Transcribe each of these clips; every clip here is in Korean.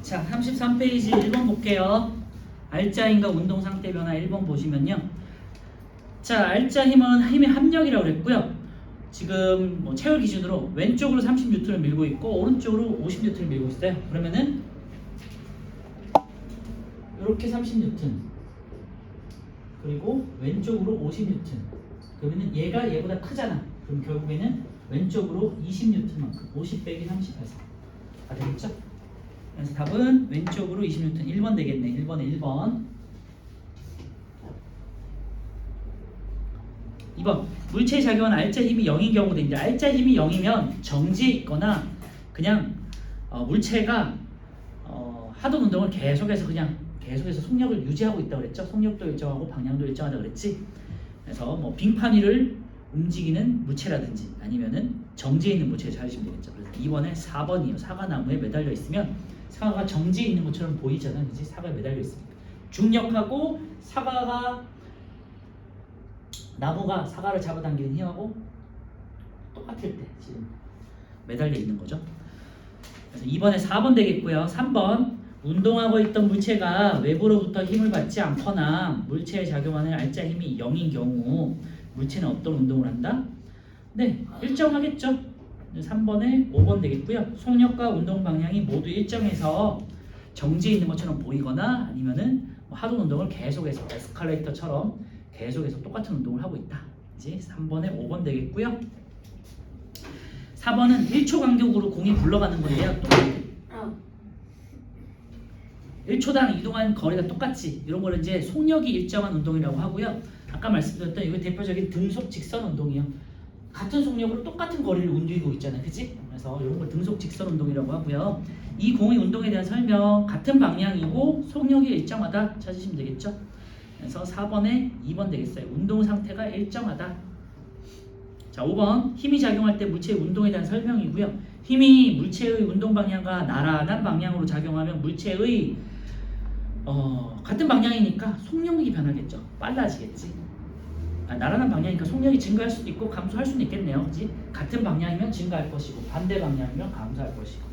자, 33페이지 1번 볼게요. 알짜힘과 운동 상태 변화 1번 보시면요. 자, 알짜 힘은 힘의 합력이라고 그랬고요. 지금 뭐 체열 기준으로 왼쪽으로 30N을 밀고 있고 오른쪽으로 50N을 밀고 있어요. 그러면은 이렇게 30N 그리고 왼쪽으로 50N. 그러면은 얘가 얘보다 크잖아. 그럼 결국에는 왼쪽으로 20N만큼 50 빼기 30해서 다 되겠죠? 그래서 답은 왼쪽으로 20N 1번 되겠네. 1번에 1번. 2번 물체에 작용한 알짜 힘이 0인 경우도 있는데 알짜 힘이 0이면 정지해 있거나 그냥 물체가 하던 운동을 계속해서 속력을 유지하고 있다고 그랬죠. 속력도 일정하고 방향도 일정하다고 그랬지. 그래서 뭐 빙판 위를 움직이는 물체라든지 아니면은 정지해 있는 물체를 찾으시면 되겠죠. 그래서 2번에 4번이요. 사과나무에 매달려 있으면 사과가 정지해 있는 것처럼 보이잖아. 그지? 사과에 매달려 있으니까. 중력하고 나무가 사과를 잡아당기는 힘하고 똑같을 때 지금 매달려 있는 거죠. 그래서 2번에 4번 되겠고요. 3번 운동하고 있던 물체가 외부로부터 힘을 받지 않거나 물체에 작용하는 알짜 힘이 0인 경우 물체는 어떤 운동을 한다? 네, 일정하겠죠. 3번에 5번 되겠고요. 속력과 운동 방향이 모두 일정해서 정지해 있는 것처럼 보이거나 아니면은 하던 운동을 계속해서 에스컬레이터처럼 계속해서 똑같은 운동을 하고 있다. 이제 3번에 5번 되겠고요. 4번은 1초 간격으로 공이 굴러가는 건데요. 또 1초당 이동한 거리가 똑같지. 이런 거를 이제 속력이 일정한 운동이라고 하고요. 아까 말씀드렸던 이거 대표적인 등속 직선 운동이요. 같은 속력으로 똑같은 거리를 움직이고 있잖아요. 그치? 그래서 이런 걸 등속 직선 운동이라고 하고요. 이 공의 운동에 대한 설명, 같은 방향이고 속력이 일정하다 찾으시면 되겠죠? 그래서 4번에 2번 되겠어요. 운동 상태가 일정하다. 자, 5번 힘이 작용할 때 물체의 운동에 대한 설명이고요. 힘이 물체의 운동 방향과 나란한 방향으로 작용하면 물체의 같은 방향이니까 속력이 변하겠죠. 빨라지겠지. 나란한 방향이니까 속력이 증가할 수도 있고 감소할 수는 있겠네요. 그치? 같은 방향이면 증가할 것이고 반대 방향이면 감소할 것이고.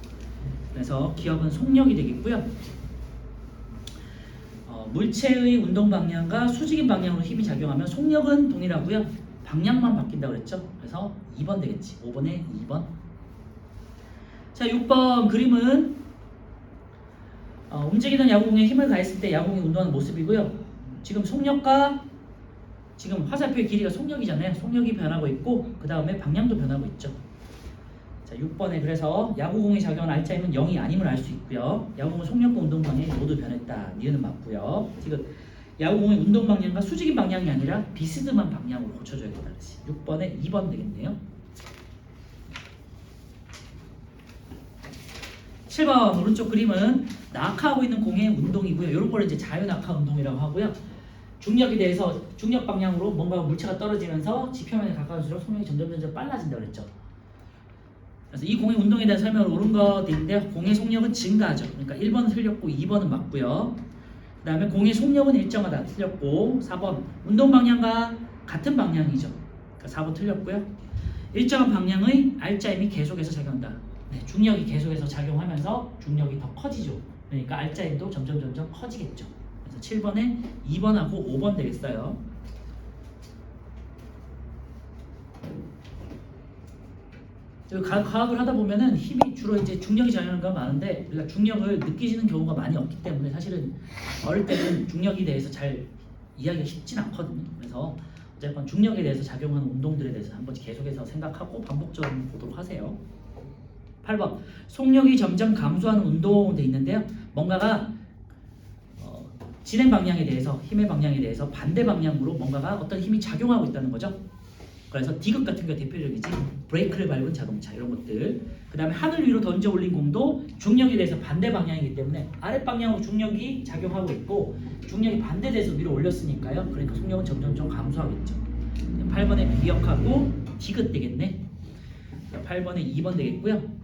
그래서 기억은 속력이 되겠고요. 물체의 운동 방향과 수직인 방향으로 힘이 작용하면 속력은 동일하고요. 방향만 바뀐다고 그랬죠. 그래서 2번 되겠지. 5번에 2번. 자, 6번 그림은 움직이던 야구공에 힘을 가했을 때 야구공이 운동하는 모습이고요. 지금 속력과 지금 화살표의 길이가 속력이잖아요. 속력이 변하고 있고 그 다음에 방향도 변하고 있죠. 자, 6번에 그래서 야구공이 작용한 알짜 힘은 0이 아님을 알 수 있고요. 야구공의 속력과 운동 방향이 모두 변했다. 니은은 맞고요. 지금 야구공의 운동 방향과 수직인 방향이 아니라 비스듬한 방향으로 고쳐줘야 된다. 6번에 2번 되겠네요. 7번 오른쪽 그림은 낙하하고 있는 공의 운동이고요. 이런 걸 이제 자유낙하 운동이라고 하고요. 중력에 대해서 중력 방향으로 뭔가 물체가 떨어지면서 지표면에 가까울수록 속력이 점점 빨라진다 그랬죠. 그래서 이 공의 운동에 대한 설명을 옳은 것인데 공의 속력은 증가하죠. 그러니까 1번은 틀렸고 2번은 맞고요. 그 다음에 공의 속력은 일정하다 틀렸고 4번 운동 방향과 같은 방향이죠. 그러니까 4번 틀렸고요. 일정한 방향의 알짜 힘이 계속해서 작용한다. 네, 중력이 계속해서 작용하면서 중력이 더 커지죠. 그러니까 알짜 힘도 점점 커지겠죠. 그래서 7번에 2번하고 5번 되겠어요. 과학을 하다 보면은 힘이 주로 이제 중력이 작용하는 건 많은데 우리가 중력을 느끼시는 경우가 많이 없기 때문에 사실은 어릴 때는 중력에 대해서 잘 이해하기가 쉽진 않거든요. 그래서 어쨌건 중력에 대해서 작용하는 운동들에 대해서 한번 계속해서 생각하고 반복적으로 보도록 하세요. 8번 속력이 점점 감소하는 운동도 있는데요. 뭔가가 진행 방향에 대해서 힘의 방향에 대해서 반대 방향으로 뭔가가 어떤 힘이 작용하고 있다는 거죠. 그래서 디귿 같은 게 대표적이지. 브레이크를 밟은 자동차 이런 것들. 그 다음에 하늘 위로 던져 올린 공도 중력에 대해서 반대 방향이기 때문에 아랫 방향으로 중력이 작용하고 있고 중력이 반대돼서 위로 올렸으니까요. 그러니까 속력은 점점 감소하겠죠. 8번에 기억하고 디귿 되겠네. 8번에 2번 되겠고요.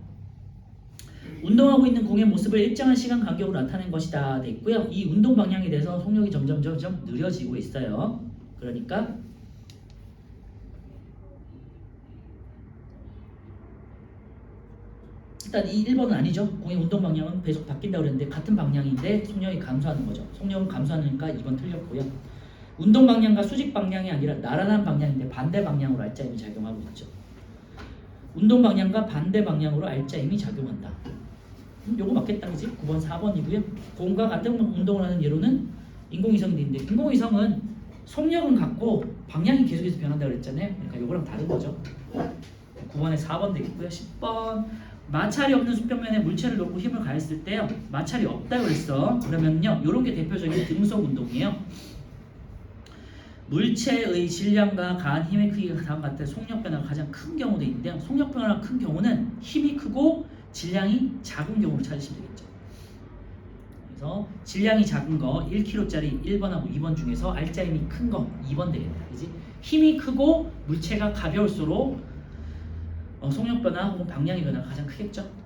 운동하고 있는 공의 모습을 일정한 시간 간격으로 나타낸 것이다 돼 있고요. 이 운동 방향에 대해서 속력이 점점 느려지고 있어요. 그러니까 일단 이 1번은 아니죠. 공의 운동 방향은 계속 바뀐다고 그랬는데 같은 방향인데 속력이 감소하는 거죠. 속력은 감소하니까 2번 틀렸고요. 운동 방향과 수직 방향이 아니라 나란한 방향인데 반대 방향으로 알짜임이 작용하고 있죠. 운동 방향과 반대 방향으로 알짜임이 작용한다. 요거 맞겠다, 그지? 9번, 4번이고요. 공과 같은 운동을 하는 예로는 인공위성인데 인공위성은 속력은 같고 방향이 계속해서 변한다고 그랬잖아요. 그러니까 요거랑 다른 거죠. 9번에 4번 되겠고요. 10번 마찰이 없는 수평면에 물체를 놓고 힘을 가했을 때요. 마찰이 없다고 그랬어. 그러면요. 요런 게 대표적인 등속 운동이에요. 물체의 질량과 가한 힘의 크기가 다음과 같아 속력 변화가 가장 큰 경우도 있는데요. 속력 변화가 큰 경우는 힘이 크고 질량이 작은 경우를 찾으시면 되겠죠. 그래서 질량이 작은 거 1kg짜리 1번하고 2번 중에서 알짜임이 큰 거 2번 되겠다. 그지? 힘이 크고 물체가 가벼울수록 속력 변화 혹은 방향의 변화가 가장 크겠죠.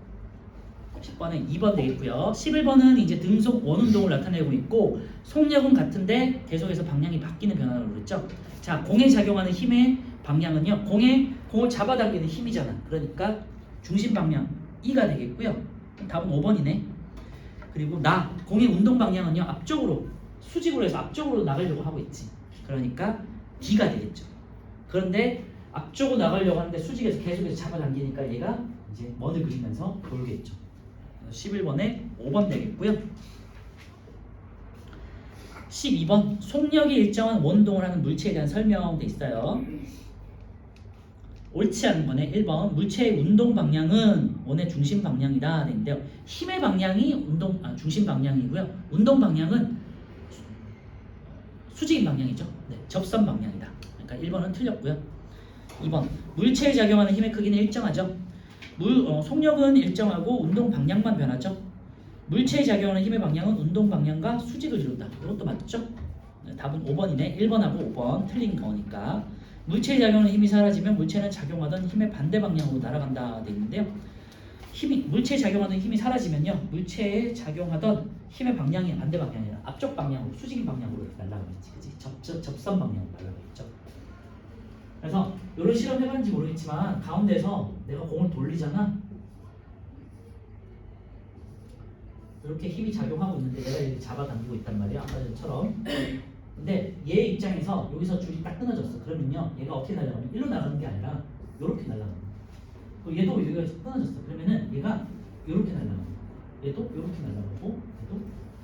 10번은 2번 되겠고요. 11번은 이제 등속 원운동을 나타내고 있고 속력은 같은데 계속해서 방향이 바뀌는 변화라고 그랬죠. 자, 공에 작용하는 힘의 방향은요. 공을 잡아당기는 힘이잖아. 그러니까 중심 방향 E가 되겠고요. 답은 5번이네. 그리고 공의 운동 방향은요. 앞쪽으로 수직으로 해서 앞쪽으로 나가려고 하고 있지. 그러니까 D가 되겠죠. 그런데 앞쪽으로 나가려고 하는데 수직에서 계속해서 잡아당기니까 얘가 이제 원을 그리면서 돌겠죠. 11번에 5번 되겠고요. 12번 속력이 일정한 원동을 하는 물체에 대한 설명도 있어요. 옳지 않은 거네. 1번 물체의 운동 방향은 원의 중심 방향이다 되는데요. 힘의 방향이 중심 방향이고요. 운동 방향은 수직인 방향이죠. 네, 접선 방향이다. 그러니까 1번은 틀렸고요. 2번 물체에 작용하는 힘의 크기는 일정하죠. 속력은 일정하고 운동 방향만 변하죠. 물체에 작용하는 힘의 방향은 운동 방향과 수직을 이룬다. 이것도 맞죠? 네, 답은 5번이네. 1번하고 5번 틀린 거니까. 물체에 작용하는 힘이 사라지면 물체는 작용하던 힘의 반대 방향으로 날아간다 돼 있는데요. 물체에 작용하는 힘이 사라지면요. 물체에 작용하던 힘의 방향이 반대 방향이 아니라 앞쪽 방향으로 수직인 방향으로 날아가겠지. 그치? 접선 방향으로 날아가겠죠. 그래서 이런 실험 해봤는지 모르겠지만 가운데서 내가 공을 돌리잖아. 이렇게 힘이 작용하고 있는데 내가 이렇게 잡아당기고 있단 말이야. 아까 전처럼. 근데 얘 입장에서 여기서 줄이 딱 끊어졌어. 그러면요. 얘가 어떻게 날아가면 일로 나가는 게 아니라 이렇게 날아가는 거야. 얘도 여기가 끊어졌어. 그러면은 얘가 이렇게 날아가는 거야. 얘도 이렇게 날아가고 얘도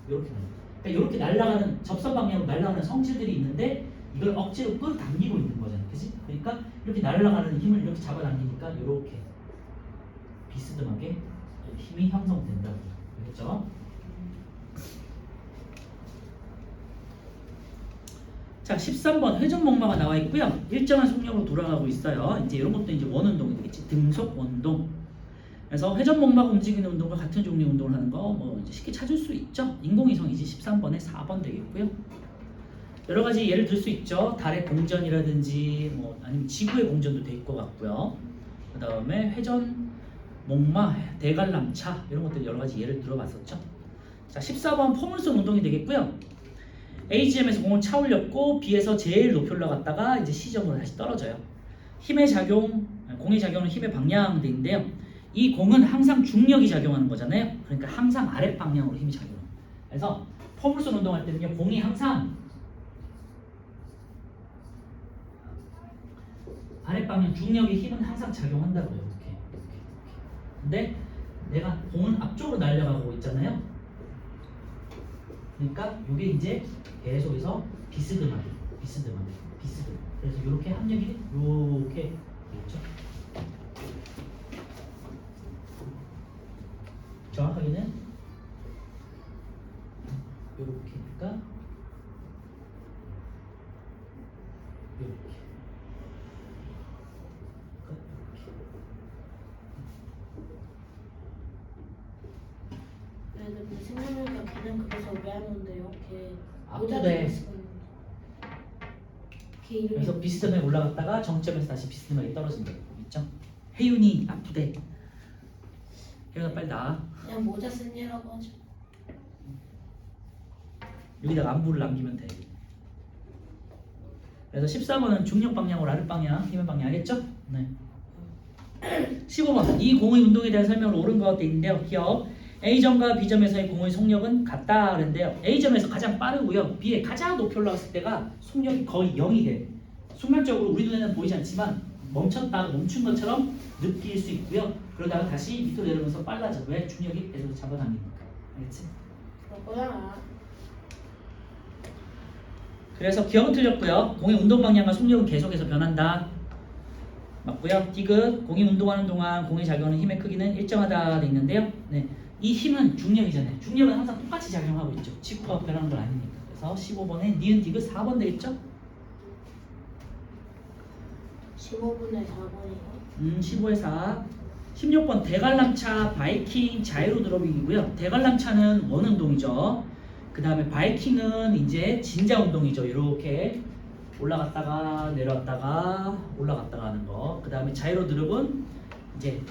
이렇게 날아가고. 그러니까 이렇게 날아가는 접선 방향으로 날아가는 성질들이 있는데 이걸 억지로 끌어당기고 있는 거잖아. 그치? 그러니까 이렇게 날아가는 힘을 이렇게 잡아당기니까 이렇게 비스듬하게 힘이 형성된다고. 알겠죠? 자, 13번 회전목마가 나와 있고요. 일정한 속력으로 돌아가고 있어요. 이제 이런 것도 이제 원운동이 되겠지. 등속 원동. 그래서 회전목마가 움직이는 운동과 같은 종류의 운동을 하는 거 뭐 이제 쉽게 찾을 수 있죠. 인공위성이지. 13번에 4번 되겠고요. 여러 가지 예를 들 수 있죠. 달의 공전이라든지 뭐 아니면 지구의 공전도 될 것 같고요. 그 다음에 회전, 목마, 대관람차 이런 것들 여러 가지 예를 들어봤었죠. 자, 14번 포물선 운동이 되겠고요. A지점에서 공을 차 올렸고 B에서 제일 높이 올라갔다가 이제 C점으로 다시 떨어져요. 공의 작용은 힘의 방향인데요. 이 공은 항상 중력이 작용하는 거잖아요. 그러니까 항상 아랫 방향으로 힘이 작용해요. 그래서 포물선 운동할 때는요, 공이 항상 아랫방향 중력의 힘은 항상 작용한다고요. 이렇게. 근데 내가 공은 앞쪽으로 날려가고 있잖아요. 그러니까 이게 이제 계속해서 비스듬하게. 그래서 이렇게 합력이 이렇게 되겠죠. 정확하게는 이렇게니까 이렇게. 근데 생각해보니까 걔는 그래서 왜 하는데요? 걔 아프대. 걔 이름이 그래서 비스듬하게 올라갔다가 정점에서 다시 비스듬하게 떨어진다. 있죠? 혜윤이 아프대. 혜윤아 빨리 나와. 그냥 모자 쓴 얘라고 하죠. 여기다가 안부를 남기면 돼. 그래서 14번은 중력 방향으로 아랫 방향, 힘의 방향 알겠죠? 네. 15번 이 공의 운동에 대한 설명을 옳은 것 있는데요. 기억 A점과 B점에서의 공의 속력은 같다 그랬는데요. A점에서 가장 빠르고요. B에 가장 높이 올라갔을 때가 속력이 거의 0이 돼. 순간적으로 우리 눈에는 보이지 않지만 멈춘 것처럼 느낄 수 있고요. 그러다가 다시 밑으로 내려오면서 빨라져. 왜? 중력이 계속 잡아당기니까. 알겠지? 그거야. 그래서 기억은 틀렸고요. 공의 운동 방향과 속력은 계속해서 변한다. 맞고요. 디귿 공이 운동하는 동안 공이 작용하는 힘의 크기는 일정하다 돼 있는데요. 네. 이 힘은 중력이잖아요. 중력은 항상 똑같이 작용하고 있죠. 직구가 변하는 건 아니니까. 그래서 15번에 니은 디귿 4번 되겠죠? 15분의 4번이요. 15에 4. 16번 대관람차, 바이킹, 자이로 드로빙이고요. 대관람차는 원 운동이죠. 그 다음에 바이킹은 이제 진자 운동이죠. 이렇게 올라갔다가 내려왔다가 올라갔다가 하는 거. 그 다음에 자이로 드롭은 이제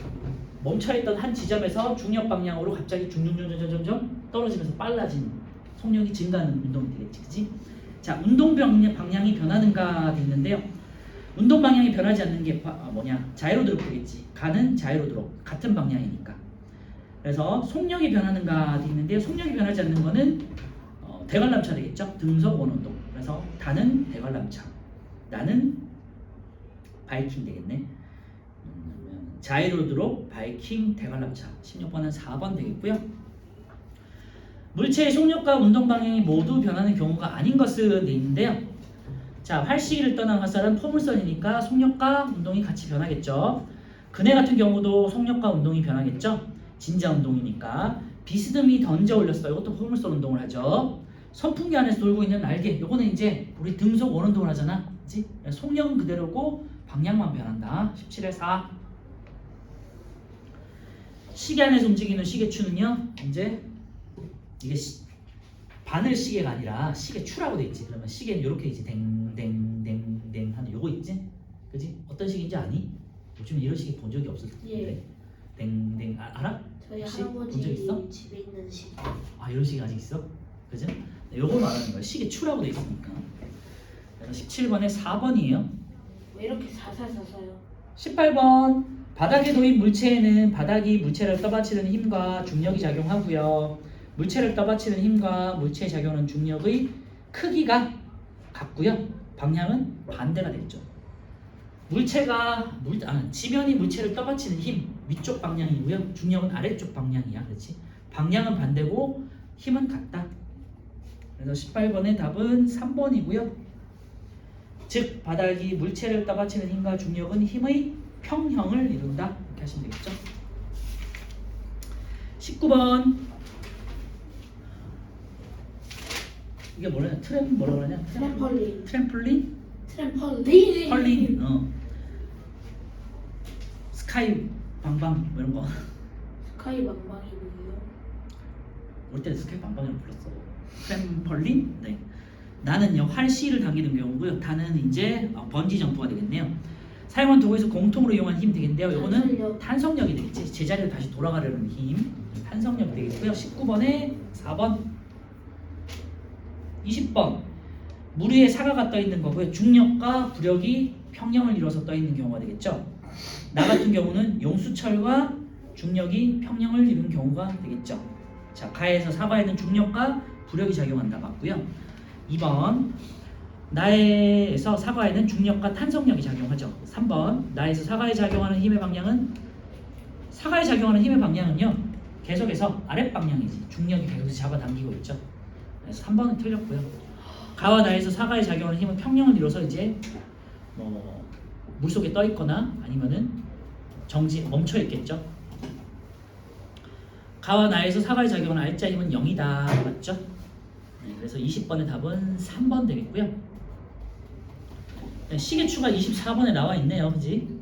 멈춰있던 한 지점에서 중력 방향으로 갑자기 중중중중중중 떨어지면서 빨라진 속력이 증가하는 운동이 되겠지, 그치? 자, 운동 방향이 변하는가 돼 있는데요. 운동 방향이 변하지 않는 게 뭐냐? 자이로 드롭 되겠지. 가는 자이로 드롭 같은 방향이니까. 그래서 속력이 변하는가 돼 있는데요. 속력이 변하지 않는 거는 대관람차 되겠죠. 등속 원운동. 그래서 다는 대관람차, 나는 바이킹 되겠네. 자이로 드롭, 바이킹, 대관람차. 16번은 4번 되겠고요. 물체의 속력과 운동 방향이 모두 변하는 경우가 아닌 것은 돼 있는데요. 자, 활시기를 떠난 화살은 포물선이니까 속력과 운동이 같이 변하겠죠. 그네 같은 경우도 속력과 운동이 변하겠죠. 진자 운동이니까. 비스듬히 던져 올렸어요. 이것도 포물선 운동을 하죠. 선풍기 안에서 돌고 있는 날개. 이거는 이제 우리 등속 원 운동을 하잖아. 그치? 속력은 그대로고 방향만 변한다. 17에 4. 시계 안에서 움직이는 시계추는요. 이제 이게 바늘 시계가 아니라 시계추라고 돼 있지. 그러면 시계는 이렇게 이제 댕댕댕댕 하는 요거 있지? 그지? 어떤 시계인지 아니? 요즘 이런 시계 본 적이 없을 텐데. 예. 댕댕 알아? 저희 혹시 본 적 할아버지 있어? 집에 있는 시계. 아, 이런 시계 아직 있어? 그죠? 네, 요거 말하는 거야. 시계추라고 돼 있으니까. 17번에 4번이에요. 왜 이렇게 사사사사요? 18번 바닥에 놓인 물체에는 바닥이 물체를 떠받치는 힘과 중력이 작용하고요. 물체를 떠받치는 힘과 물체에 작용하는 중력의 크기가 같고요. 방향은 반대가 되죠. 지면이 물체를 떠받치는 힘 위쪽 방향이고요. 중력은 아래쪽 방향이야. 그렇지? 방향은 반대고 힘은 같다. 그래서 18번의 답은 3번이고요. 즉 바닥이 물체를 떠받치는 힘과 중력은 힘의 평형을 이룬다. 이렇게 하시면 되겠죠. 19번 이게 뭐냐? 뭐라고 그러냐? 트램펄린. 트램폴린? 트램펄린. 펄린. 스카이 방방 뭐 이런 거. 스카이 방방이 뭐예요? 올 때는 스카이 방방이라고 불렀어. 트램펄린? 네. 나는요 활시를 당기는 경우고요. 다는 이제 번지 점프가 되겠네요. 사용한 도구에서 공통으로 이용한 힘 되겠는데요. 이거는 탄성력이 되겠지. 제자리로 다시 돌아가려는 힘. 탄성력이 되겠고요. 19번에 4번. 20번. 물 위에 사과가 떠 있는 거고요. 중력과 부력이 평형을 이뤄서 떠 있는 경우가 되겠죠. 나 같은 경우는 용수철과 중력이 평형을 이룬 경우가 되겠죠. 자, 가에서 사과에는 중력과 부력이 작용한다 맞고요. 2번. 나에서 사과에는 중력과 탄성력이 작용하죠. 3번. 나에서 사과에 작용하는 힘의 방향은요. 계속해서 아랫 방향이지. 중력이 계속 잡아당기고 있죠. 그래서 3번은 틀렸고요. 가와 나에서 사과에 작용하는 힘은 평형을 이뤄서 이제 물속에 떠 있거나 아니면은 멈춰 있겠죠. 가와 나에서 사과에 작용하는 알자 힘은 0이다. 맞죠? 네, 그래서 20번의 답은 3번 되겠고요. 네, 시계추가 24번에 나와 있네요. 그지?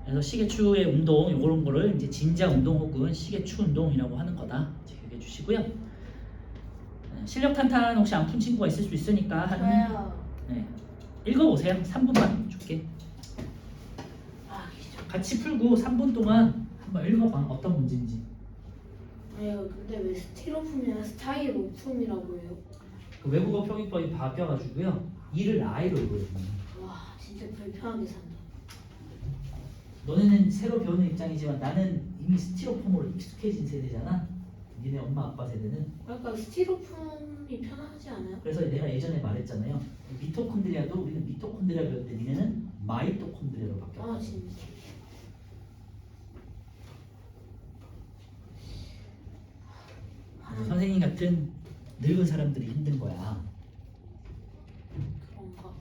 그래서 시계추의 운동 이런 거를 이제 진자 운동 혹은 시계추 운동이라고 하는 거다. 기억해 주시고요. 실력 탄탄 혹시 안 푼 친구가 있을 수 있으니까 저요. 읽어보세요. 3분만 줄게. 같이 풀고 3분 동안 한번 읽어봐. 어떤 문제인지. 아유 근데 왜 스티로폼이나 스타이로폼이라고 해요? 그 외국어 표기법이 바뀌어가지고요. 이를 I로 읽어요. 와 진짜 불편하게 산다. 너네는 새로 배우는 입장이지만 나는 이미 스티로폼으로 익숙해진 세대잖아. 니네 엄마 아빠 세대는. 그러니까 스티로폼이 편하지 않아요? 그래서 내가 예전에 말했잖아요. 미토콘드리아도 우리는 미토콘드리아 배웠는데 니네는 마이토콘드리아로 바뀌었다. 아 진짜. 선생님 같은 늙은 사람들이 힘든 거야. 그런가?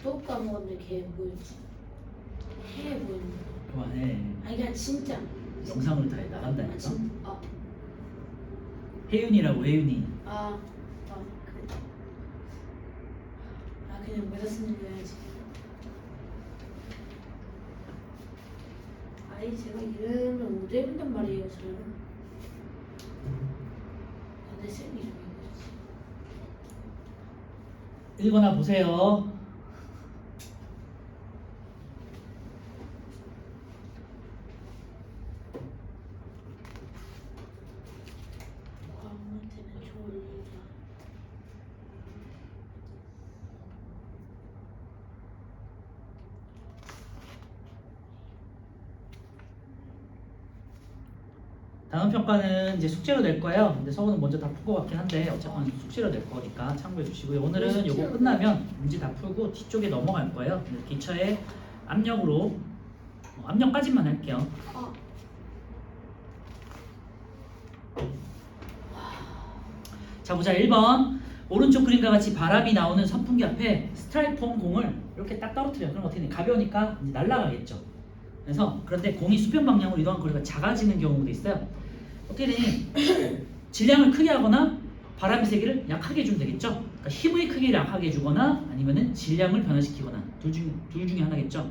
또 까먹었네. 걔 뭐였지? 해 뭐였나? 그만해. 아니 그냥 진짜. 영상으로 다 아 나간다니까. 진. 혜윤이라고 혜윤이. 그래. 그냥 모자 쓰는 거 해야지. 아니 제가 이름을 못 외운단 말이에요 저는. 내 쌤 이름이 뭐지? 읽거나 보세요. 아무한테는 좋을 일이야. 다음 평가는 이제 숙제로 낼 거예요. 근데 서우는 먼저 다 풀 것 같긴 한데 어차피 숙제로 낼 거니까 참고해 주시고요. 오늘은 요거 끝나면 문제 다 풀고 뒤쪽에 넘어갈 거예요. 기차의 압력으로 압력까지만 할게요. 자 보자. 1번 오른쪽 그림과 같이 바람이 나오는 선풍기 앞에 스트라이크온 공을 이렇게 딱 떨어뜨려. 그럼 어떻게 돼? 가벼우니까 이제 날아가겠죠. 그래서 그런데 공이 수평 방향으로 이동한 거리가 작아지는 경우도 있어요. 어떻게 되니? 질량을 크게 하거나 바람의 세기를 약하게 해주면 되겠죠. 그러니까 힘의 크기를 약하게 해주거나 아니면은 질량을 변화시키거나 둘 중에 하나겠죠.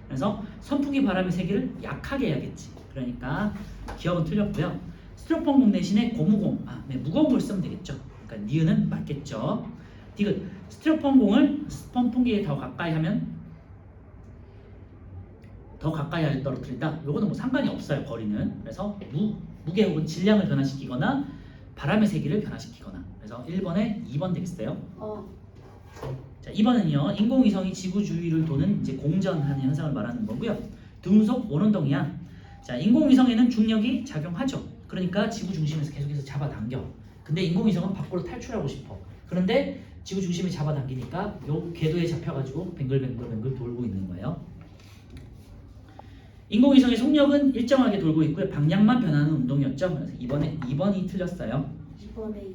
그래서 선풍기 바람의 세기를 약하게 해야겠지. 그러니까 기억은 틀렸고요. 스티로폼 공 대신에 고무공, 무거운 걸 쓰면 되겠죠. 그러니까 니은은 맞겠죠. 디귿 스티로폼 공을 선풍기에 더 가까이 하면 더 가까이 떨어뜨린다. 요거는 뭐 상관이 없어요. 거리는. 그래서 무게 혹은 질량을 변화시키거나 바람의 세기를 변화시키거나. 그래서 1번에 2번 되겠어요. 자, 2번은요. 인공위성이 지구 주위를 도는 이제 공전하는 현상을 말하는 거고요. 등속 원운동이야. 자, 인공위성에는 중력이 작용하죠. 그러니까 지구 중심에서 계속해서 잡아당겨. 근데 인공위성은 밖으로 탈출하고 싶어. 그런데 지구 중심이 잡아당기니까 요 궤도에 잡혀가지고 뱅글뱅글 돌고 있는 거예요. 인공위성의 속력은 일정하게 돌고 있고요. 방향만 변하는 운동이었죠. 그래서 이번에 2번이 틀렸어요. 2번에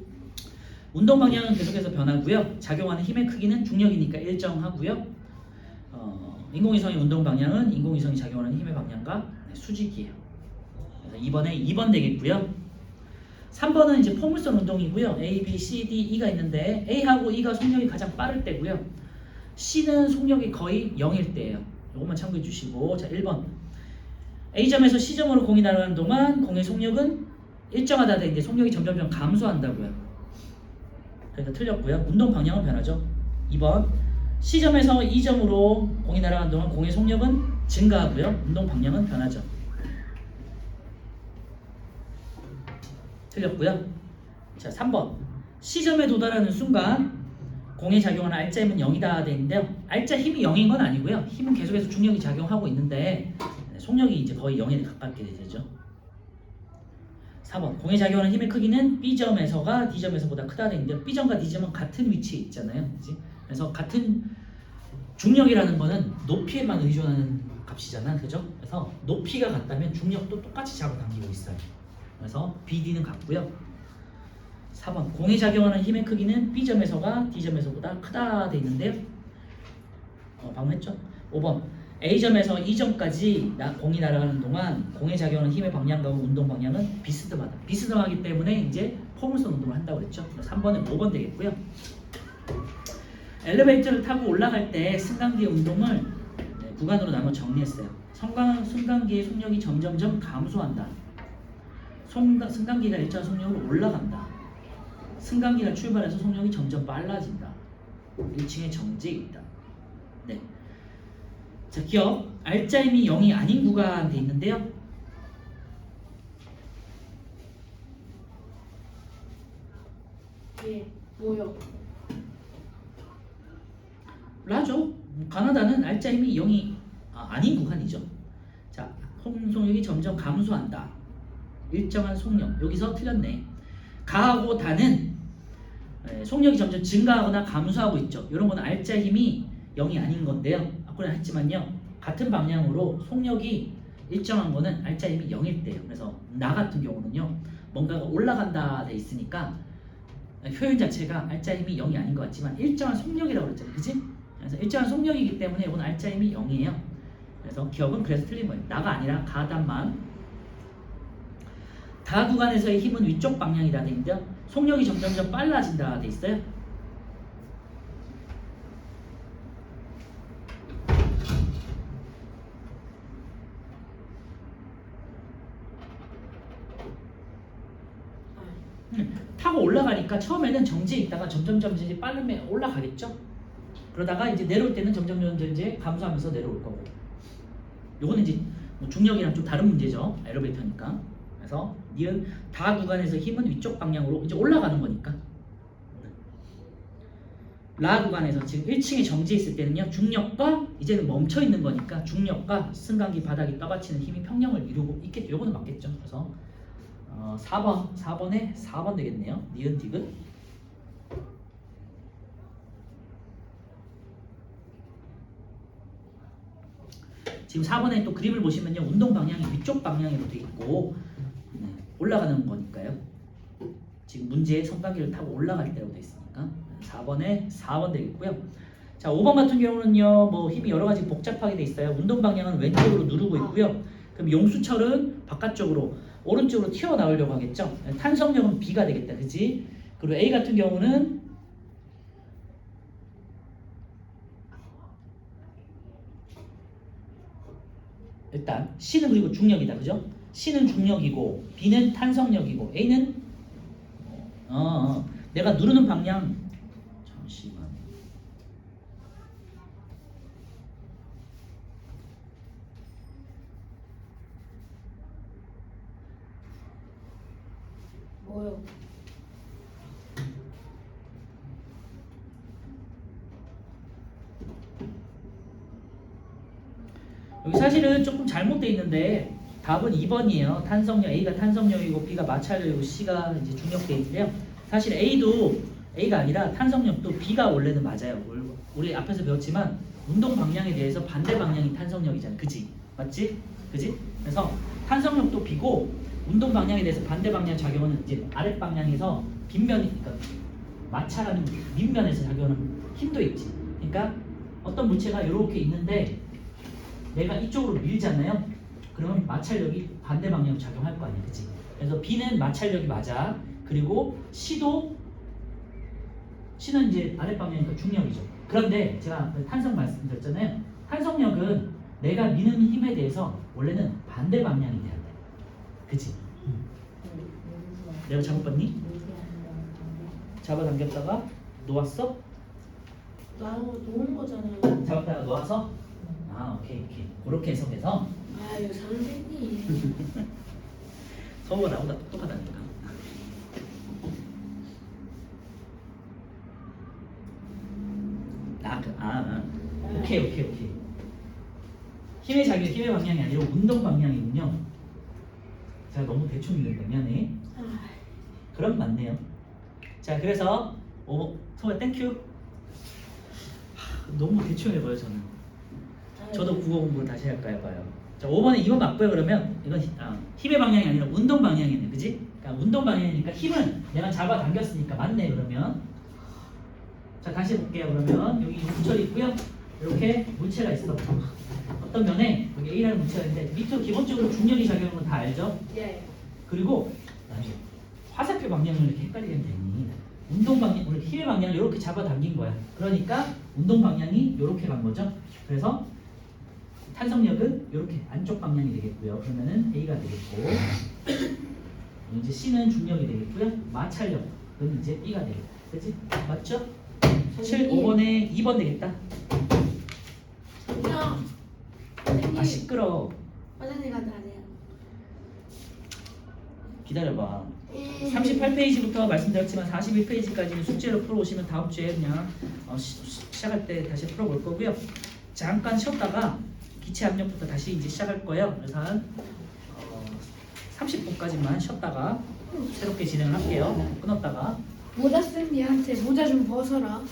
운동 방향은 계속해서 변하고요. 작용하는 힘의 크기는 중력이니까 일정하고요. 인공위성의 운동 방향은 인공위성이 작용하는 힘의 방향과 수직이에요. 그래서 2번에 2번 되겠고요. 3번은 이제 포물선 운동이고요. A, B, C, D, E가 있는데 A하고 E가 속력이 가장 빠를 때고요. C는 속력이 거의 0일 때예요. 이것만 참고해 주시고. 자, 1번 A점에서 C점으로 공이 날아가는 동안 공의 속력은 일정하다 되는데 속력이 점점 감소한다고요. 그러니까 틀렸고요. 운동 방향은 변하죠. 2번 C점에서 E점으로 공이 날아가는 동안 공의 속력은 증가하고요. 운동 방향은 변하죠. 틀렸고요. 자, 3번 C점에 도달하는 순간 공에 작용하는 알짜 힘은 0이다 돼 있는데요. 알짜 힘이 0인 건 아니고요. 힘은 계속해서 중력이 작용하고 있는데 속력이 이제 거의 0에 가깝게 되죠. 4번 공에 작용하는 힘의 크기는 B점에서가 D점에서보다 크다 돼 있는데 B점과 D점은 같은 위치에 있잖아요. 그치? 그래서 같은 중력이라는 거는 높이에만 의존하는 값이잖아. 그죠? 그래서 높이가 같다면 중력도 똑같이 잡아당기고 있어요. 그래서 BD는 같고요. 4번 공에 작용하는 힘의 크기는 B점에서가 D점에서보다 크다 돼 있는데요. 방금 했죠? 5번 A점에서 E점까지 공이 날아가는 동안 공에 작용하는 힘의 방향과 운동 방향은 비스듬하기 때문에 이제 포물선 운동을 한다고 그랬죠. 3번은 5번 되겠고요. 엘리베이터를 타고 올라갈 때 승강기의 운동을 구간으로 나눠 정리했어요. 승강기의 속력이 점점점 감소한다. 승강기가 일정한 속력으로 올라간다. 승강기가 출발해서 속력이 점점 빨라진다. 1층에 정지해 있다. 네. 자, 기억. 알짜임이 0이 아닌 구간 돼 있는데요. 예. 뭐요? 라죠. 가나다는 알짜임이 0이 아닌 구간이죠. 자, 속력이 점점 감소한다. 일정한 속력. 여기서 틀렸네. 가하고 다는 속력이 점점 증가하거나 감소하고 있죠. 이런 거는 알짜 힘이 0이 아닌 건데요. 아까는 했지만요. 같은 방향으로 속력이 일정한 거는 알짜 힘이 0일 때예요. 그래서 나 같은 경우는요. 뭔가가 올라간다 돼 있으니까 효율 자체가 알짜 힘이 0이 아닌 것 같지만 일정한 속력이라고 그랬잖아요. 그지? 그래서 일정한 속력이기 때문에 이건 알짜 힘이 0이에요. 그래서 기억은 그래서 틀린 거예요. 나가 아니라 가단만. 다 구간에서의 힘은 위쪽 방향이다 돼 있는데요. 속력이 점점점 빨라진다 돼 있어요. 타고 올라가니까 처음에는 정지해 있다가 점점점 이제 빠르면 올라가겠죠. 그러다가 이제 내려올 때는 점점점 이제 감소하면서 내려올 거고. 요거는 이제 뭐 중력이랑 좀 다른 문제죠. 엘리베이터니까. 그래서 니은 다 구간에서 힘은 위쪽 방향으로 이제 올라가는 거니까. 라 구간에서 지금 1층에 정지해 있을 때는요. 중력과 이제는 멈춰 있는 거니까 중력과 승강기 바닥이 떠받치는 힘이 평형을 이루고 있겠죠. 요거는 맞겠죠. 그래서 4번에 4번 되겠네요. 니은 디귿. 지금 4번에 또 그림을 보시면요. 운동 방향이 위쪽 방향으로 돼 있고 올라가는 거니까요. 지금 문제의 성강기를 타고 올라갈 때로 돼 있으니까 4번에 4번 되겠고요. 자, 5번 같은 경우는요. 뭐 힘이 여러 가지 복잡하게 돼 있어요. 운동 방향은 왼쪽으로 누르고 있고요. 그럼 용수철은 바깥쪽으로 오른쪽으로 튀어나오려고 하겠죠. 탄성력은 B가 되겠다. 그치? 그리고 A 같은 경우는 일단 C는 그리고 중력이다. 그죠? C는 중력이고 B는 탄성력이고 A는 내가 누르는 방향 잠시만 뭐요? 여기 사실은 조금 잘못되어 있는데 답은 2번이에요. 탄성력 A가 탄성력이고 B가 마찰력이고 C가 이제 중력되어 있는데요. 사실 A가 아니라 탄성력도 B가 원래는 맞아요. 우리 앞에서 배웠지만 운동 방향에 대해서 반대 방향이 탄성력이잖아. 그지? 맞지? 그지? 그래서 탄성력도 B고 운동 방향에 대해서 반대 방향 작용은 이제 아랫 방향에서 그러니까 마찰하는 밑면에서 작용하는 힘도 있지. 그러니까 어떤 물체가 이렇게 있는데 내가 이쪽으로 밀잖아요. 그러면 마찰력이 반대 방향으로 작용할 거 아니야, 그치? 그래서 B는 마찰력이 맞아. 그리고 C는 이제 아랫 방향이니까 중력이죠. 그런데 제가 탄성 말씀드렸잖아요. 탄성력은 내가 미는 힘에 대해서 원래는 반대 방향이 돼야 돼. 그치? 내가 잘못 봤니? 잡아당겼다가 놓았어? 놓은 거잖아요. 잡았다가 놓아서? 오케이. 그렇게 해석해서 아유 선생님. 서우가 나보다 똑똑하다니까. 오케이. 힘의 작용, 힘의 방향이 아니라 운동 방향이군요. 제가 너무 대충 읽는다. 미안해. 그럼 맞네요. 자, 그래서 서우야 땡큐. 너무 대충 해봐요 저는. 저도 국어 공부를 다시 할까 해봐요. 자, 5번에 2번 맞고요. 그러면 이건 힘의 방향이 아니라 운동 방향이네, 그지? 그러니까 운동 방향이니까 힘은 내가 잡아당겼으니까 맞네. 그러면 자, 다시 볼게요. 그러면 여기 용수철이 있고요. 이렇게 물체가 있어. 어떤 면에 여기 A라는 물체가 있는데 밑으로 기본적으로 중력이 작용하는 건 다 알죠? 예. 그리고 화살표 방향을 이렇게 헷갈리게 하면 되니 운동 방향, 우리 힘의 방향을 이렇게 잡아당긴 거야. 그러니까 운동 방향이 이렇게 간 거죠. 그래서 탄성력은 이렇게 안쪽 방향이 되겠고요. 그러면은 A가 되겠고 이제 C는 중력이 되겠고요. 마찰력은 이제 B가 되겠다. 그렇지? 맞죠? 7, 5번에 2번 되겠다. 형, 아 선생님, 시끄러. 화장실 갔다 와세요. 기다려봐. 38페이지부터 말씀드렸지만 41페이지까지는 숙제로 풀어오시면 다음 주에 그냥 시작할 때 다시 풀어볼 거고요. 잠깐 쉬었다가 기체 압력부터 다시 이제 시작할 거예요. 그래서 한 30분까지만 쉬었다가 새롭게 진행을 할게요. 끊었다가 모자 쓴 니한테 모자 좀 벗어라.